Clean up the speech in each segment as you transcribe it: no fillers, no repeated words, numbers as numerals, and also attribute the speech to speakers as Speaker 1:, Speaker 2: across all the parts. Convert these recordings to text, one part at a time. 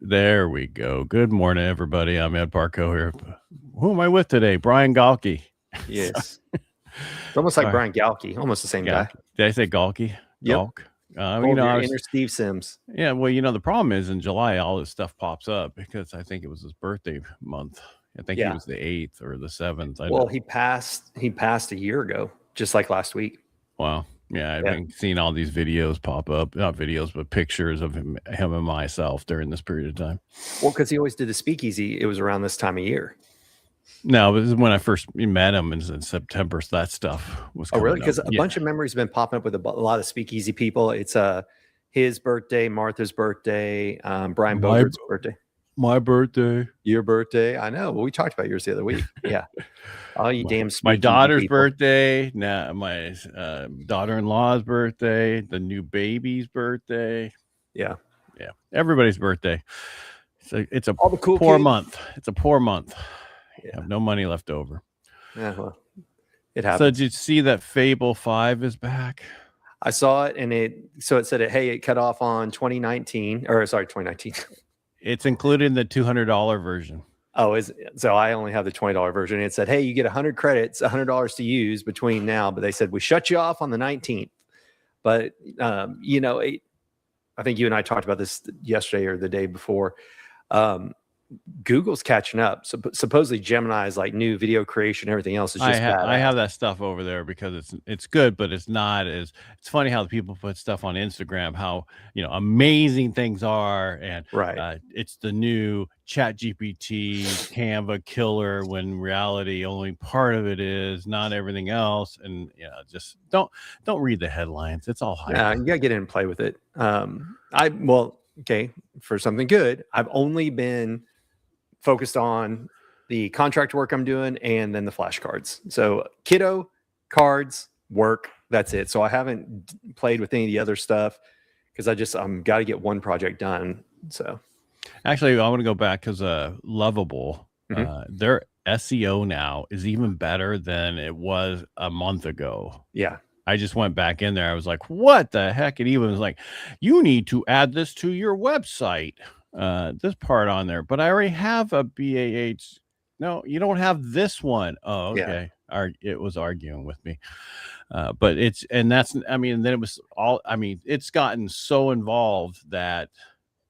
Speaker 1: There we go. Good morning, everybody. I'm Ed Parcaut here. Who am I with today? Brian Galke.
Speaker 2: Yes. It's almost like Brian Galke, almost the same guy.
Speaker 1: Did I say Galke?
Speaker 2: Yep.
Speaker 1: Galk.
Speaker 2: Inner Steve Sims.
Speaker 1: Yeah, well, the problem is in July, all this stuff pops up because I think it was his birthday month. I think he was the 8th or the 7th.
Speaker 2: Well, he passed a year ago, just like last week.
Speaker 1: Wow. Yeah, I've been seeing all these videos pop up, not videos, but pictures of him and myself during this period of time.
Speaker 2: Well, because he always did the speakeasy. It was around this time of year.
Speaker 1: No, it was when I first met him in September. So that stuff was.
Speaker 2: Oh, really? Because a bunch of memories have been popping up with a lot of speakeasy people. It's his birthday, Martha's birthday, Brian Bogert's birthday.
Speaker 1: My birthday.
Speaker 2: Your birthday. I know. Well, we talked about yours the other week. Yeah. Oh, you damn
Speaker 1: my daughter's birthday. Now my daughter-in-law's birthday. The new baby's birthday.
Speaker 2: Yeah.
Speaker 1: Everybody's birthday. So it's a
Speaker 2: all the cool
Speaker 1: poor
Speaker 2: kids.
Speaker 1: month. It's a poor month. Yeah. I have no money left over.
Speaker 2: Yeah, well, it happens.
Speaker 1: So did you see that Fable 5 is back?
Speaker 2: I saw it, and it said it cut off on 2019.
Speaker 1: It's included in the $200 version.
Speaker 2: Oh, so I only have the $20 version. It said, hey, you get 100 credits, $100 to use between now. But they said, we shut you off on the 19th. But, I think you and I talked about this yesterday or the day before. Google's catching up. So supposedly Gemini's like new video creation, everything else is just bad.
Speaker 1: I have that stuff over there because it's good, but it's not as. It's funny how people put stuff on Instagram, how amazing things are, and it's the new ChatGPT Canva killer, when in reality only part of it is, not everything else. And just don't read the headlines. It's all hype.
Speaker 2: Yeah, you gotta get in and play with it. For something good, I've only been focused on the contract work I'm doing and then the flashcards. So kiddo, cards, work, that's it. So I haven't played with any of the other stuff because I'm got to get one project done. So
Speaker 1: actually I want to go back because Lovable, their SEO now is even better than it was a month ago.
Speaker 2: Yeah.
Speaker 1: I just went back in there. I was like, what the heck? It even was like, you need to add this to your website. This part on there, but I already have a BAH. No, you don't have this one. Oh, okay. Yeah. It was arguing with me. But then it was all, it's gotten so involved that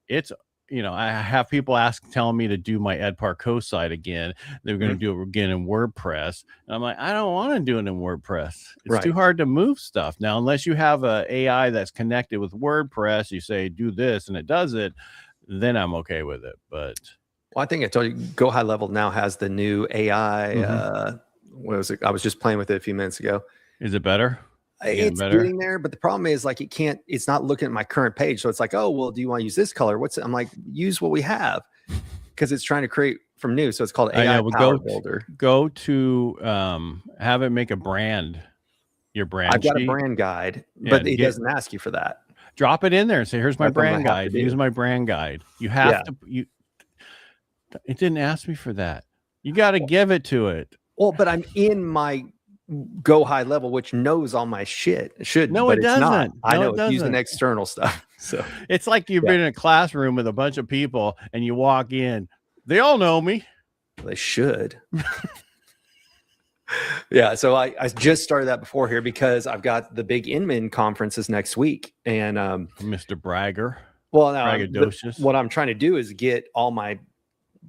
Speaker 1: it's, I have people telling me to do my Ed Parcaut site again. They're going to do it again in WordPress. And I'm like, I don't want to do it in WordPress. It's too hard to move stuff. Now, unless you have a AI that's connected with WordPress, you say, do this, and it does it, then I'm okay with it. But
Speaker 2: I think I told you, Go High Level now has the new AI. What was it? I was just playing with it a few minutes ago.
Speaker 1: Is it better?
Speaker 2: It's getting there, but the problem is it's not looking at my current page. So it's like, oh, well, do you want to use this color? I'm like, use what we have, because it's trying to create from new. So it's called AI Power Builder.
Speaker 1: Go to have it make a brand. Your brand.
Speaker 2: I've got a brand guide, but it doesn't ask you for that.
Speaker 1: Drop it in there and say, here's my brand guide. Use my brand guide. You have to. It didn't ask me for that. You got to give it to it.
Speaker 2: Well, but I'm in my Go High Level, which knows all my shit. It should.
Speaker 1: No, it doesn't.
Speaker 2: Not. I know it's using external stuff. So
Speaker 1: it's like you've been in a classroom with a bunch of people and you walk in. They all know me.
Speaker 2: They should. Yeah, so I just started that before here because I've got the big Inman conferences next week, and
Speaker 1: Mr. Bragger.
Speaker 2: Well, now what I'm trying to do is get all my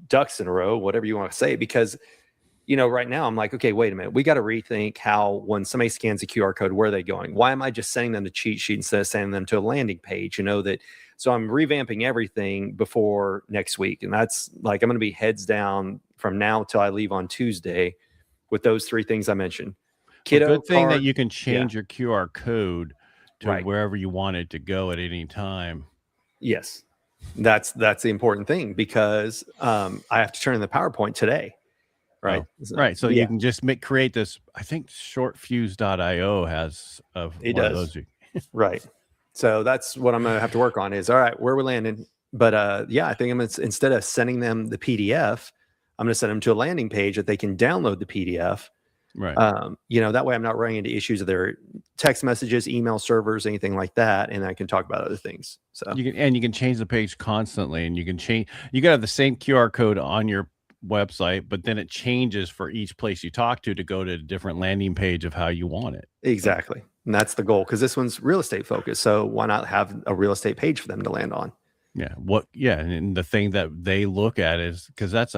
Speaker 2: ducks in a row, whatever you want to say, because right now I'm like, okay, wait a minute, we got to rethink how when somebody scans a QR code, where are they going? Why am I just sending them the cheat sheet instead of sending them to a landing page? So I'm revamping everything before next week, and that's like I'm going to be heads down from now till I leave on Tuesday. With those three things I mentioned.
Speaker 1: Kiddo, good thing that you can change your QR code to wherever you want it to go at any time.
Speaker 2: Yes, that's the important thing, because I have to turn in the PowerPoint today. Right.
Speaker 1: Right. So you can just create this. I think shortfuse.io has of
Speaker 2: it
Speaker 1: one
Speaker 2: does.
Speaker 1: Of those.
Speaker 2: Right. So that's what I'm going to have to work on is, all right, where we're landing. But I think instead of sending them the PDF, I'm going to send them to a landing page that they can download the PDF,
Speaker 1: Right.
Speaker 2: That way I'm not running into issues of their text messages, email servers, anything like that, and I can talk about other things. So
Speaker 1: you can change the page constantly, and you can have the same QR code on your website, but then it changes for each place you talk to go to a different landing page of how you want it.
Speaker 2: Exactly. And that's the goal, because this one's real estate focused. So why not have a real estate page for them to land on?
Speaker 1: Yeah. And the thing that they look at is, because that's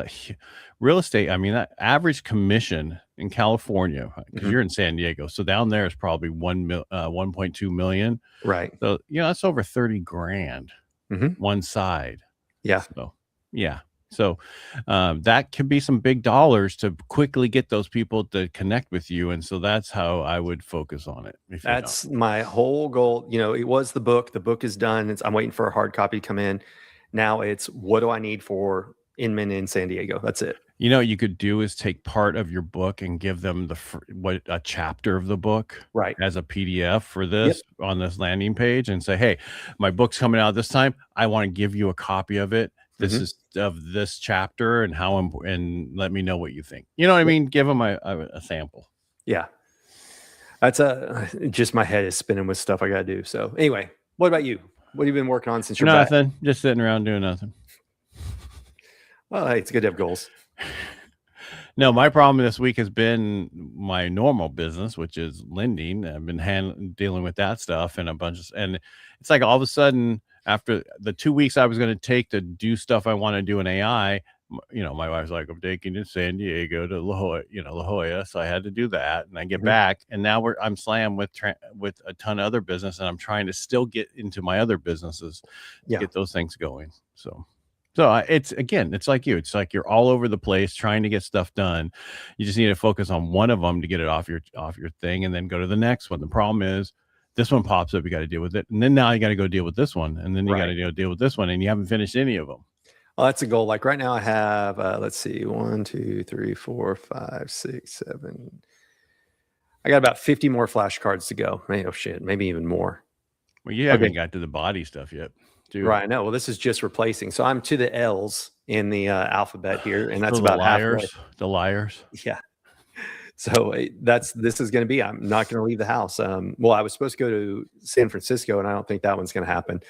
Speaker 1: real estate. I mean, that average commission in California, because you're in San Diego, so down there is probably 1.2 million.
Speaker 2: Right.
Speaker 1: So, that's over 30 grand one side.
Speaker 2: Yeah.
Speaker 1: So, yeah. So that can be some big dollars to quickly get those people to connect with you. And so that's how I would focus on it.
Speaker 2: That's my whole goal. It was the book. The book is done. I'm waiting for a hard copy to come in. Now it's, what do I need for Inman in San Diego? That's it.
Speaker 1: You could do is take part of your book and give them a chapter of the book,
Speaker 2: right,
Speaker 1: as a PDF for this on this landing page, and say, hey, my book's coming out this time. I want to give you a copy of it. This is of this chapter and and let me know what you think. You know what I mean? Give them a sample.
Speaker 2: Yeah. That's just my head is spinning with stuff I got to do. So anyway, what about you? What have you been working on since you're
Speaker 1: nothing?
Speaker 2: Back?
Speaker 1: Just sitting around doing nothing.
Speaker 2: Well, hey, it's good to have goals.
Speaker 1: No, my problem this week has been my normal business, which is lending. I've been dealing with that stuff and and it's like all of a sudden, after the 2 weeks I was going to take to do stuff I want to do in AI, my wife's like, I'm taking to San Diego to La Jolla. So I had to do that, and I get back, and now I'm slammed with a ton of other business, and I'm trying to still get into my other businesses to get those things going. So it's like you. It's like you're all over the place trying to get stuff done. You just need to focus on one of them to get it off your thing, and then go to the next one. The problem is, this one pops up, you got to deal with it, and then now you got to go deal with this one, and then you got to go deal with this one, and you haven't finished any of them.
Speaker 2: Well, that's a goal. Like right now I have, let's see, 1, 2, 3, 4, 5, 6, 7. I got about 50 more flashcards to go. Maybe even more.
Speaker 1: Well, you haven't got to the body stuff yet.
Speaker 2: Right. No. Well, this is just replacing. So I'm to the L's in the alphabet here, and that's
Speaker 1: about
Speaker 2: halfway.
Speaker 1: The liars.
Speaker 2: Yeah. So this is going to be, I'm not going to leave the house. Well, I was supposed to go to San Francisco, and I don't think that one's going to happen.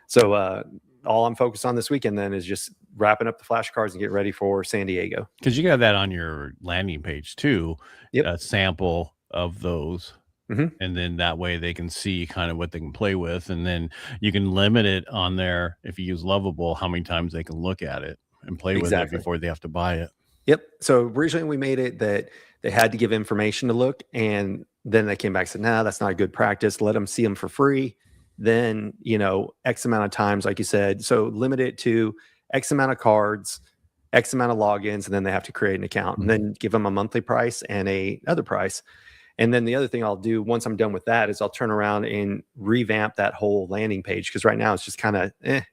Speaker 2: So all I'm focused on this weekend then is just wrapping up the flashcards and get ready for San Diego.
Speaker 1: Because you got that on your landing page too, a sample of those. And then that way they can see kind of what they can play with. And then you can limit it on there, if you use Lovable, how many times they can look at it and play with it before they have to buy it.
Speaker 2: Yep. So originally we made it that they had to give information to look, and then they came back and said, nah, that's not a good practice. Let them see them for free. Then, X amount of times, like you said. So limit it to X amount of cards, X amount of logins, and then they have to create an account, and then give them a monthly price and another price. And then the other thing I'll do once I'm done with that is I'll turn around and revamp that whole landing page, because right now it's just kind of it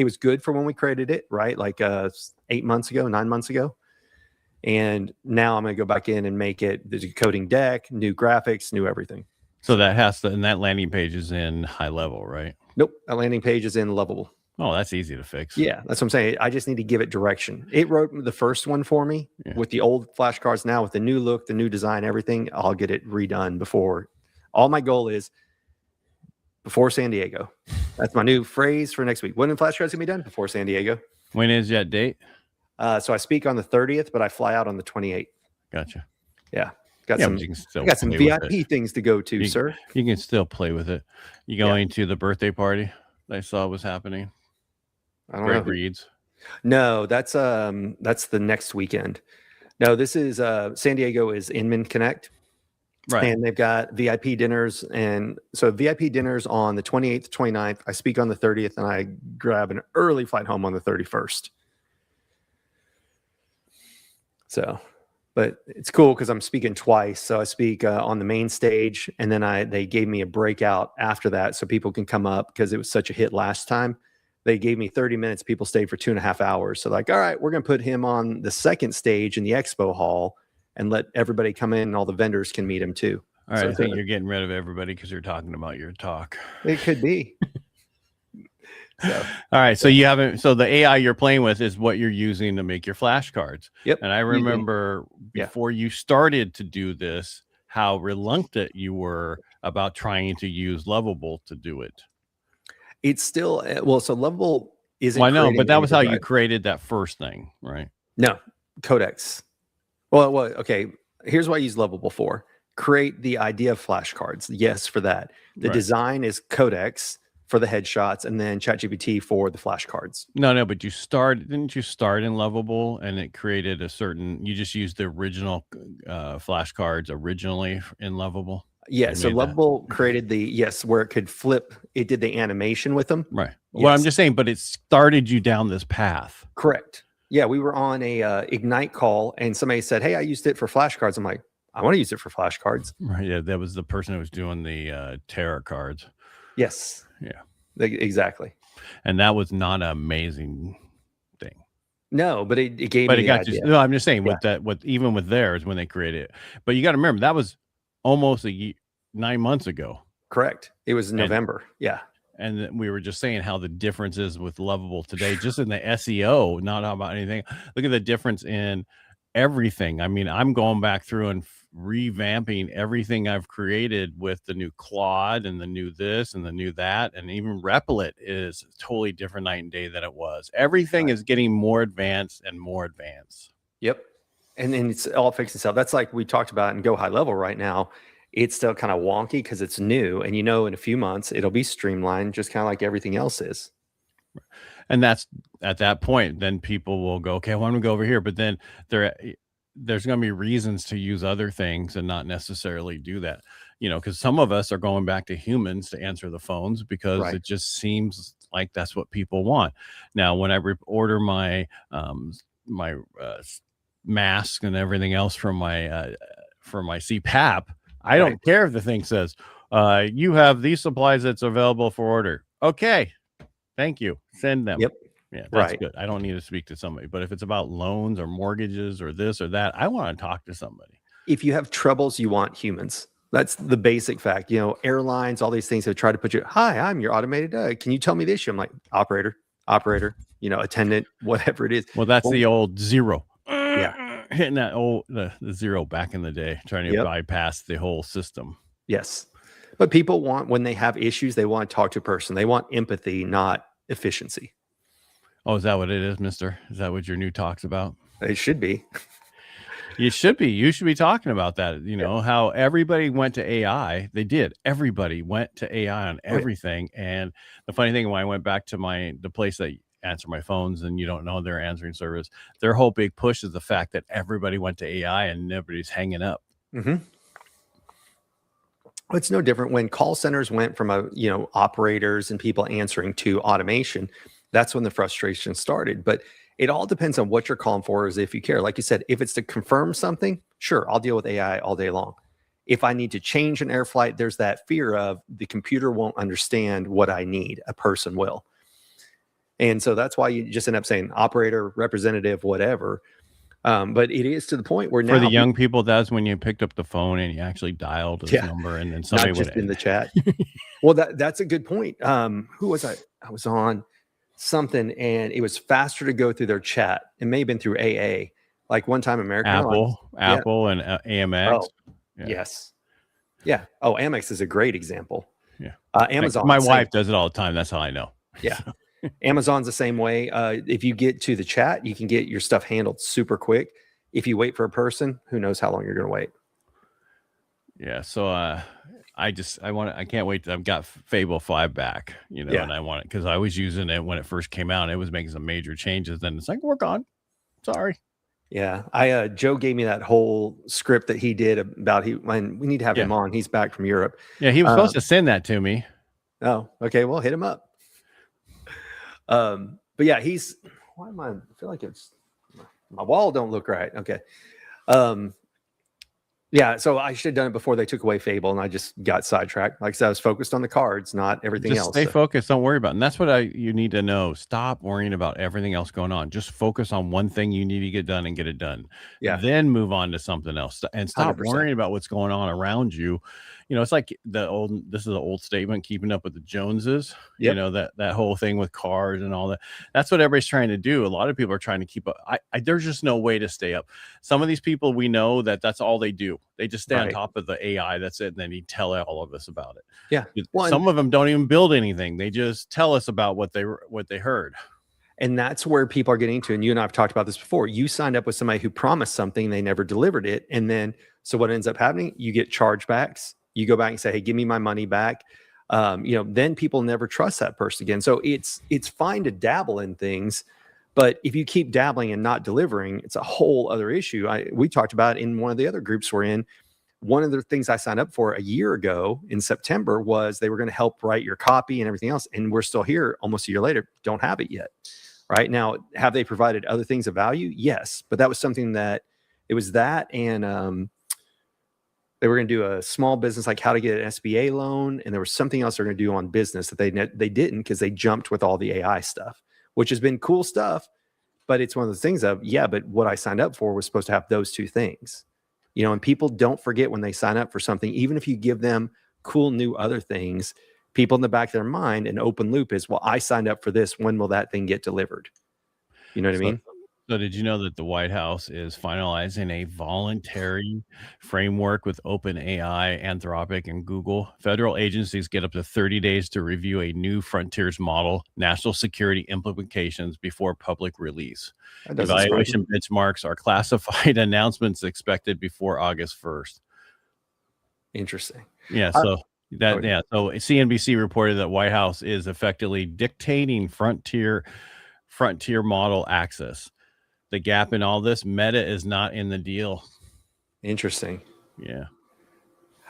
Speaker 2: was good for when we created it, right? Like 9 months ago. And now I'm going to go back in and make it the decoding deck, new graphics, new everything.
Speaker 1: So and that landing page is in high level, right?
Speaker 2: Nope. That landing page is in Lovable.
Speaker 1: Oh, that's easy to fix.
Speaker 2: Yeah, that's what I'm saying. I just need to give it direction. It wrote the first one for me with the old flashcards. Now with the new look, the new design, everything, I'll get it redone before. All my goal is before San Diego. That's my new phrase for next week. When the flashcards going to be done? Before San Diego.
Speaker 1: When is that date?
Speaker 2: So I speak on the 30th, but I fly out on the 28th.
Speaker 1: Gotcha.
Speaker 2: Yeah. Got some VIP things to go to, sir.
Speaker 1: You can still play with it. You going to the birthday party I saw was happening?
Speaker 2: I don't know.
Speaker 1: Reed's.
Speaker 2: No, that's the next weekend. No, this is San Diego is Inman Connect. Right. And they've got VIP dinners. And so VIP dinners on the 28th, 29th. I speak on the 30th, and I grab an early flight home on the 31st. So, but it's cool because I'm speaking twice. So I speak on the main stage, and then they gave me a breakout after that so people can come up, because it was such a hit last time. They gave me 30 minutes. People stayed for 2.5 hours. So like, all right, we're going to put him on the second stage in the expo hall and let everybody come in, and all the vendors can meet him too.
Speaker 1: All right. So I think you're getting rid of everybody because you're talking about your talk.
Speaker 2: It could be. So,
Speaker 1: all right. So you haven't. So the AI you're playing with is what you're using to make your flashcards.
Speaker 2: yep.
Speaker 1: And I remember before you started to do this, how reluctant you were about trying to use Lovable to do it.
Speaker 2: It's still so Lovable isn't.
Speaker 1: Well, I know, but that was how you
Speaker 2: right.
Speaker 1: created that first thing, right?
Speaker 2: No, codecs. Well, okay. Here's what I use Lovable for: create the idea of flashcards. Yes, for that. The design is codecs for the headshots, and then ChatGPT for the flashcards.
Speaker 1: No, but didn't you start in Lovable and it created a certain, you just used the original flashcards originally in Lovable?
Speaker 2: Yeah, so Lovable created where it could flip, it did the animation with them.
Speaker 1: Right. Yes. Well, I'm just saying, but it started you down this path.
Speaker 2: Correct. Yeah, we were on a Ignite call and somebody said, hey, I used it for flashcards. I'm like, I want to use it for flashcards.
Speaker 1: Right. Yeah, that was the person who was doing the tarot cards.
Speaker 2: Yes.
Speaker 1: Yeah.
Speaker 2: Exactly.
Speaker 1: And that was not an amazing thing.
Speaker 2: No, but it gave me
Speaker 1: the idea. No, I'm just saying even with theirs when they created it. But you got to remember that was almost 9 months ago.
Speaker 2: Correct. It was November. Yeah.
Speaker 1: And we were just saying how the difference is with Lovable today, just in the SEO, not about anything. Look at the difference in everything. I mean, I'm going back through and revamping everything I've created with the new Claude and the new this and the new that, and even Replit is totally different night and day than it was. Everything is getting more advanced and more advanced.
Speaker 2: Yep. And then it's all fixed itself. That's like we talked about in Go High Level right now. It's still kind of wonky because it's new, and in a few months it'll be streamlined, just kind of like everything else is.
Speaker 1: And that's at that point, then people will go, okay, I want to go over here, but then there's going to be reasons to use other things and not necessarily do that, because some of us are going back to humans to answer the phones because it just seems like that's what people want. Now, when I order my mask and everything else from my CPAP, I don't care if the thing says, you have these supplies that's available for order. Okay. Thank you. Send them.
Speaker 2: Yep.
Speaker 1: Yeah, that's good. I don't need to speak to somebody. But if it's about loans or mortgages or this or that, I want to talk to somebody.
Speaker 2: If you have troubles, you want humans. That's the basic fact. Airlines, all these things have tried to put you, hi, I'm your automated. Can you tell me the issue? I'm like, operator, attendant, whatever it is.
Speaker 1: Well, that's the old zero. Yeah. Hitting that the zero back in the day, trying to bypass the whole system.
Speaker 2: Yes. But people want, when they have issues, they want to talk to a person. They want empathy, not efficiency.
Speaker 1: Oh, is that what it is, mister? Is that what your new talk's about?
Speaker 2: It should be.
Speaker 1: You should be. You should be talking about that. How everybody went to AI. They did. Everybody went to AI on everything. And the funny thing, when I went back to the place that answer my phones and you don't know their answering service, their whole big push is the fact that everybody went to AI and nobody's hanging up.
Speaker 2: Mm-hmm. It's no different when call centers went from operators and people answering to automation. That's when the frustration started. But it all depends on what you're calling for, as if you care. Like you said, if it's to confirm something, sure, I'll deal with AI all day long. If I need to change an air flight, there's that fear of the computer won't understand what I need. A person will. And so that's why you just end up saying operator, representative, whatever. But it is to the point where now
Speaker 1: for the young people, that's when you picked up the phone and you actually dialed his number, and then somebody
Speaker 2: not just in the chat. Well, that's a good point. Who was I? I was on something, and it was faster to go through their chat. It may have been through AA. Like one time, American
Speaker 1: Apple and AMX.
Speaker 2: Oh, yes. Yeah. Oh, Amex is a great example.
Speaker 1: Yeah.
Speaker 2: Amazon.
Speaker 1: My wife does it all the time. That's how I know.
Speaker 2: Yeah. Amazon's the same way. If you get to the chat, you can get your stuff handled super quick. If you wait for a person, who knows how long you're going to wait.
Speaker 1: Yeah. So I can't wait. I've got Fable 5 back, and I want it because I was using it when it first came out. And it was making some major changes. Then it's like, we're gone. Sorry.
Speaker 2: Yeah. Joe gave me that whole script that he did about when we need to have him on. He's back from Europe.
Speaker 1: Yeah. He was supposed to send that to me.
Speaker 2: Oh, okay. Well, hit him up. But yeah, why am I feel like it's my wall don't look right. Okay. Yeah, so I should have done it before they took away Fable, and I just got sidetracked. Like I said, I was focused on the cards, not everything else.
Speaker 1: Stay focused. Don't worry about it. And that's what you need to know. Stop worrying about everything else going on. Just focus on one thing you need to get done and get it done.
Speaker 2: Yeah.
Speaker 1: Then move on to something else and stop
Speaker 2: 100%.
Speaker 1: worrying about what's going on around you. it's like this is an old statement, keeping up with the Joneses.
Speaker 2: Yep.
Speaker 1: That whole thing with cars and all that. That's what everybody's trying to do. A lot of people are trying to keep up. There's just no way to stay up. Some of these people, we know that's all they do. They just stay on top of the AI. That's it. And then you tell all of us about it.
Speaker 2: Yeah.
Speaker 1: Some of them don't even build anything. They just tell us about what they heard.
Speaker 2: And that's where people are getting to. And you and I have talked about this before. You signed up with somebody who promised something, they never delivered it. And then, so what ends up happening? You get chargebacks. You go back and say, hey, give me my money back. Then people never trust that person again. So it's fine to dabble in things, but if you keep dabbling and not delivering, it's a whole other issue. We talked about in one of the other groups we're in. One of the things I signed up for a year ago in September was they were going to help write your copy and everything else. And we're still here almost a year later, don't have it yet. Right now, have they provided other things of value? Yes, but that was something that it was that, and they were going to do a small business, like how to get an SBA loan, and there was something else they're going to do on business that they didn't, because they jumped with all the AI stuff, which has been cool stuff. But it's one of those things of, but what I signed up for was supposed to have those two things, and people don't forget when they sign up for something, even if you give them cool new other things. People in the back of their mind, an open loop is, well, I signed up for this. When will that thing get delivered? You know what I mean?
Speaker 1: So did you know that the White House is finalizing a voluntary framework with OpenAI, Anthropic, and Google? Federal agencies get up to 30 days to review a new frontiers model, national security implications before public release. Evaluation benchmarks are classified, announcements expected before August 1st.
Speaker 2: Interesting.
Speaker 1: Yeah. So so CNBC reported that White House is effectively dictating frontier model access. The gap in all this, Meta is not in the deal.
Speaker 2: Interesting.
Speaker 1: Yeah.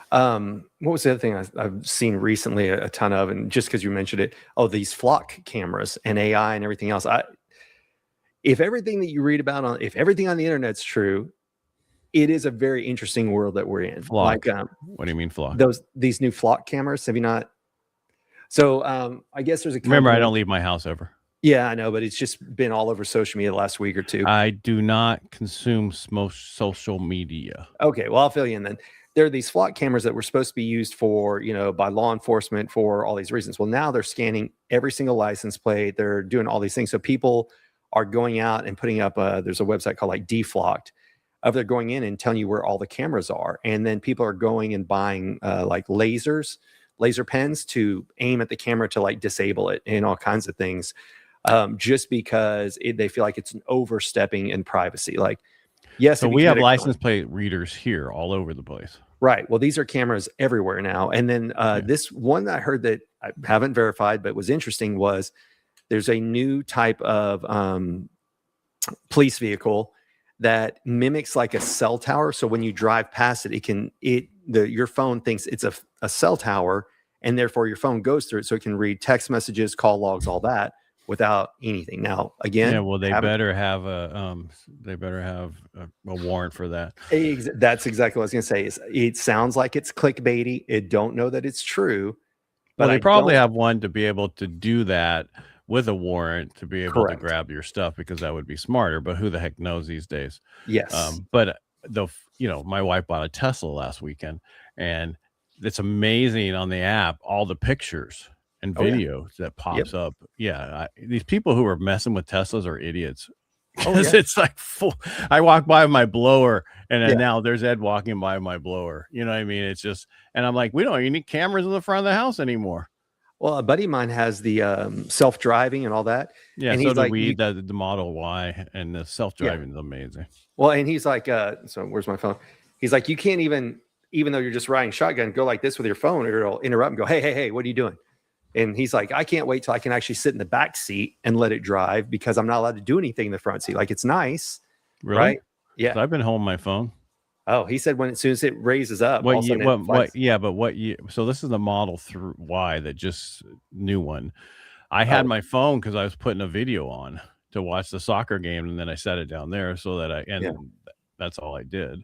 Speaker 2: What was the other thing I've seen recently a ton of, and just because you mentioned it, these flock cameras and AI and everything else. If everything that you read about if everything on the internet's true, it is a very interesting world that we're in.
Speaker 1: Flock. What do you mean flock?
Speaker 2: These new flock cameras. Have you not? So I guess there's a.
Speaker 1: Remember, I don't leave my house ever.
Speaker 2: Yeah, I know, but it's just been all over social media the last week or two.
Speaker 1: I do not consume most social media.
Speaker 2: Okay, well, I'll fill you in then. There are these flock cameras that were supposed to be used for, by law enforcement for all these reasons. Well, now they're scanning every single license plate. They're doing all these things. So people are going out and putting up. There's a website called like Deflocked. They're going in and telling you where all the cameras are. And then people are going and buying like laser pens to aim at the camera to like disable it and all kinds of things, just because they feel like it's an overstepping in privacy. Like, yes.
Speaker 1: So we have license plate readers here all over the place.
Speaker 2: Right. Well, these are cameras everywhere now. And then this one that I heard that I haven't verified, but was interesting, was there's a new type of police vehicle that mimics like a cell tower. So when you drive past it, your phone thinks it's a cell tower, and therefore your phone goes through it, so it can read text messages, call logs, all that without anything. Now, again,
Speaker 1: they better have a warrant for that.
Speaker 2: That's exactly what I was going to say. It sounds like it's clickbaity. I don't know that it's true,
Speaker 1: but they probably have one to be able to do that with a warrant to be able to grab your stuff, because that would be smarter. But who the heck knows these days?
Speaker 2: Yes.
Speaker 1: But my wife bought a Tesla last weekend, and it's amazing on the app, all the pictures and videos that pops up. Yeah. These people who are messing with Teslas are idiots. It's like full. I walk by my blower, and then now there's Ed walking by my blower. You know what I mean? It's just, and I'm like, we don't even need cameras in the front of the house anymore.
Speaker 2: Well, a buddy of mine has the self-driving and all that.
Speaker 1: Yeah,
Speaker 2: and
Speaker 1: so do we. The Model Y, and the self-driving is amazing.
Speaker 2: Well, and he's like, so where's my phone? He's like, you can't even though you're just riding shotgun, go like this with your phone, or it'll interrupt and go, hey, what are you doing? And he's like, I can't wait till I can actually sit in the back seat and let it drive, because I'm not allowed to do anything in the front seat. Like, it's nice.
Speaker 1: Really?
Speaker 2: Right? Yeah.
Speaker 1: So I've been holding my phone.
Speaker 2: Oh, he said as soon as it raises up.
Speaker 1: So this is the Model Y, that just new one. I had my phone because I was putting a video on to watch the soccer game, and then I set it down there so that that's all I did.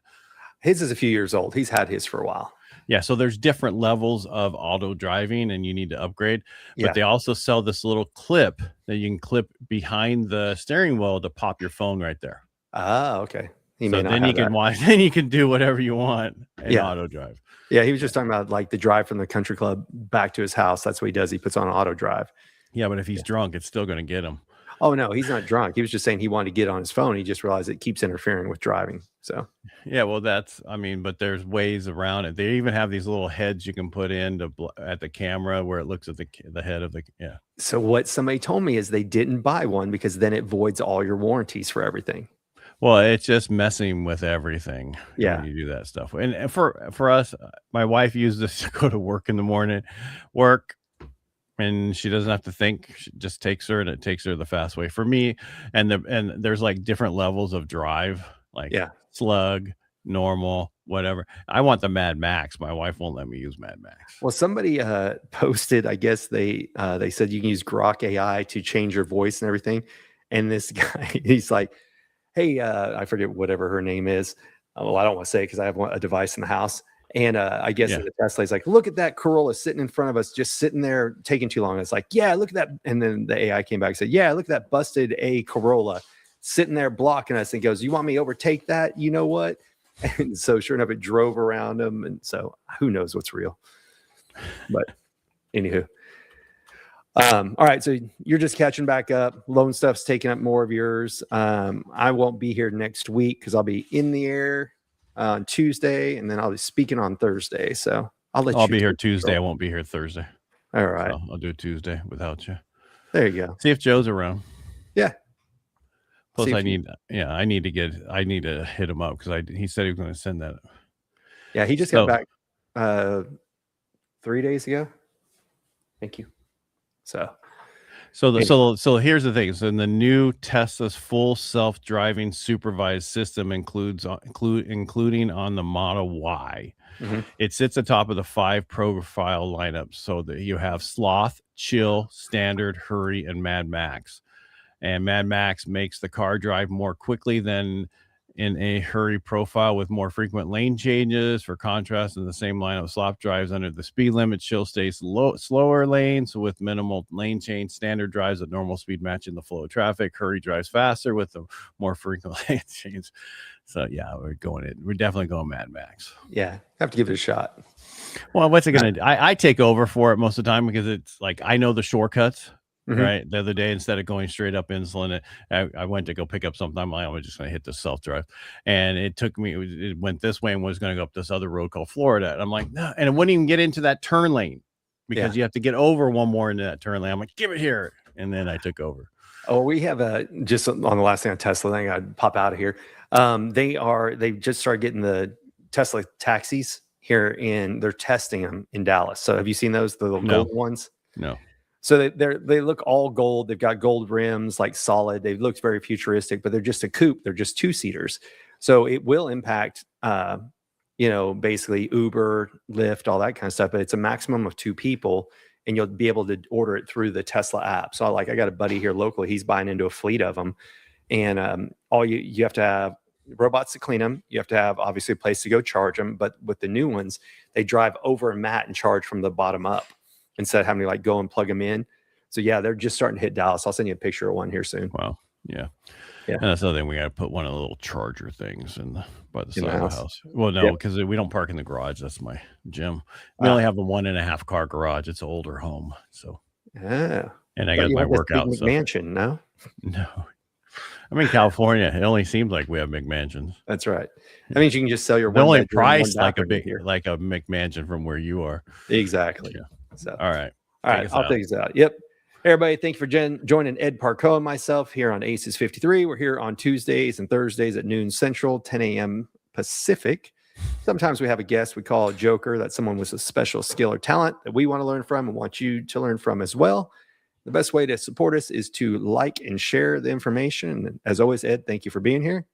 Speaker 2: His is a few years old. He's had his for a while.
Speaker 1: Yeah, so there's different levels of auto driving, and you need to upgrade. But they also sell this little clip that you can clip behind the steering wheel to pop your phone right there.
Speaker 2: Ah, okay. He
Speaker 1: So
Speaker 2: may not
Speaker 1: then
Speaker 2: have
Speaker 1: you can
Speaker 2: that.
Speaker 1: watch. Then you can do whatever you want in
Speaker 2: Yeah.
Speaker 1: auto drive.
Speaker 2: Yeah, he was just talking about like the drive from the country club back to his house. That's what he does. He puts on auto drive.
Speaker 1: Yeah, but if he's drunk, it's still going to get him.
Speaker 2: Oh no, he's not drunk. He was just saying he wanted to get on his phone. He just realized it keeps interfering with driving. So
Speaker 1: yeah, well, but there's ways around it. They even have these little heads you can put in at the camera where it looks at the head of the
Speaker 2: So what somebody told me is they didn't buy one because then it voids all your warranties for everything.
Speaker 1: Well, it's just messing with everything when you do that stuff. And for us, my wife used this to go to work in the morning, and she doesn't have to think. She just takes her, and it takes her the fast way. For me, and there's like different levels of drive, like slug, normal, whatever. I want the Mad Max. My wife won't let me use Mad Max.
Speaker 2: Well, somebody posted, I guess they said you can use Grok AI to change your voice and everything. And this guy, he's like, hey, I forget whatever her name is. Well, I don't want to say it because I have a device in the house. And I guess in the Tesla, he's like, look at that Corolla sitting in front of us, just sitting there taking too long. It's like, yeah, look at that. And then the AI came back and said, yeah, look at that busted A Corolla sitting there blocking us. And goes, you want me to overtake that? You know what? And so sure enough, it drove around him. And so who knows what's real. But anywho. All right, so you're just catching back up. Loan stuff's taking up more of yours. I won't be here next week because I'll be in the air on Tuesday, and then I'll be speaking on Thursday. So I'll
Speaker 1: be here Tuesday. I won't be here Thursday.
Speaker 2: All right,
Speaker 1: so I'll do Tuesday without you.
Speaker 2: There you go.
Speaker 1: See if Joe's around.
Speaker 2: Yeah.
Speaker 1: Plus, I need to hit him up because he said he was going to send that.
Speaker 2: Yeah, he just got back 3 days ago. Thank you. So
Speaker 1: here's the thing. So in the new Tesla's full self-driving supervised system including on the Model Y.
Speaker 2: Mm-hmm.
Speaker 1: It sits atop of the 5 profile lineup so that you have Sloth, Chill, Standard, Hurry, and Mad Max. And Mad Max makes the car drive more quickly than in a Hurry profile with more frequent lane changes. For contrast, in the same lineup, Sloth drives under the speed limit. Chill stays slower lanes with minimal lane change. Standard drives at normal speed matching the flow of traffic. Hurry drives faster with the more frequent lane change. So yeah, we're definitely going Mad Max.
Speaker 2: Yeah, have to give it a shot.
Speaker 1: Well, what's it gonna do? I take over for it most of the time because it's like I know the shortcuts. Mm-hmm. Right. The other day, instead of going straight up insulin, I went to go pick up something. I'm like, I'm just going to hit the self-drive. And it went this way and was going to go up this other road called Florida. And I'm like, no. And it wouldn't even get into that turn lane because you have to get over one more into that turn lane. I'm like, give it here. And then I took over.
Speaker 2: Oh, we have just on the last thing on Tesla, I think I'd pop out of here. They just started getting the Tesla taxis here they're testing them in Dallas. So have you seen those, the little gold ones?
Speaker 1: No.
Speaker 2: So they look all gold. They've got gold rims, like solid. They look very futuristic, but they're just a coupe. They're just 2-seaters. So it will impact, basically Uber, Lyft, all that kind of stuff. But it's a maximum of 2 people, and you'll be able to order it through the Tesla app. So I got a buddy here locally. He's buying into a fleet of them, and all you have to have robots to clean them. You have to have obviously a place to go charge them. But with the new ones, they drive over a mat and charge from the bottom up, instead of having to go and plug them in. So yeah, they're just starting to hit Dallas. I'll send you a picture of one here soon.
Speaker 1: Wow. Yeah. And that's the other thing. We got to put one of the little charger things by the side of the house. Well, no, because we don't park in the garage. That's my gym. We only have a 1.5 car garage. It's an older home. So, and I got my workout
Speaker 2: mansion. No.
Speaker 1: I'm in California. It only seems like we have McMansions.
Speaker 2: That's right. That means you can just sell your
Speaker 1: the only price like a McMansion from where you are.
Speaker 2: Exactly.
Speaker 1: Yeah.
Speaker 2: So
Speaker 1: all right.
Speaker 2: I'll take this out. Yep. Everybody, thank you for joining Ed Parcaut and myself here on Aces 53. We're here on Tuesdays and Thursdays at noon Central, 10 a.m. Pacific. Sometimes we have a guest we call a joker. That's someone with a special skill or talent that we want to learn from and want you to learn from as well. The best way to support us is to like and share the information. And as always, Ed, thank you for being here.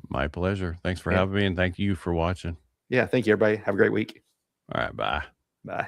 Speaker 1: My pleasure. Thanks for having me, and thank you for watching.
Speaker 2: Yeah, thank you, everybody. Have a great week.
Speaker 1: All right, bye.
Speaker 2: Bye.